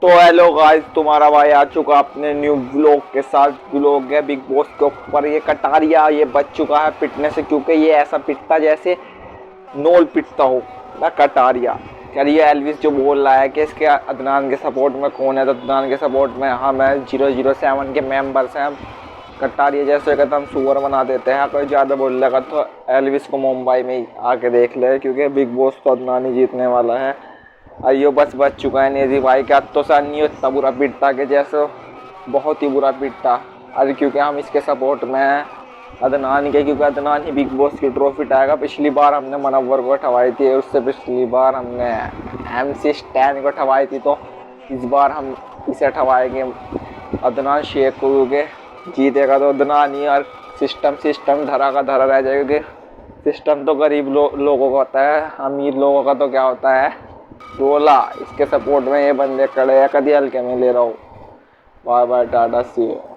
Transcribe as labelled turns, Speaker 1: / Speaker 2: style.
Speaker 1: तो hello guys, तुम्हारा भाई आ चुका अपने न्यू व्लॉग के साथ। व्लॉग है बिग बॉस के ऊपर। ये कटारिया ये बच चुका है पिटने से, क्योंकि ये ऐसा पिटता जैसे नोल पिटता हो ना कटारिया। यार ये एल्विस जो बोल रहा है कि इसके अदनान के सपोर्ट में कौन है, तो अदनान के सपोर्ट में हम हैं 007 के मेंबर्स हैं हम। कटारिया जैसे कहते हम सुअर बना देते हैं। कोई ज़्यादा बोल लगा तो एल्विस को मुंबई में ही आके देख ले, क्योंकि बिग बॉस तो अदनान ही जीतने वाला है। अयो बच चुका है नेजी भाई का। तो सर नहीं इतना बुरा पीटता कि जैसे बहुत ही बुरा पीटता। अरे क्योंकि हम इसके सपोर्ट में हैं अदनान के, क्योंकि अदनान ही बिग बॉस की ट्रॉफी उठाएगा। पिछली बार हमने मनव्वर को उठवाई थी, उससे पिछली बार हमने MC स्टैन को उठवाई थी, तो इस बार हम इसे उठवाएंगे अदनान शेख को, क्योंकि जीतेगा तो अदनान ही। और सिस्टम धरा का धरा रह जाएगा, क्योंकि सिस्टम तो गरीब लोगों का होता है, अमीर लोगों का तो क्या होता है रोला। इसके सपोर्ट में ये बंदे खड़े हैं, कभी हल्के में ले रहा हूँ। Bye bye, tata see you.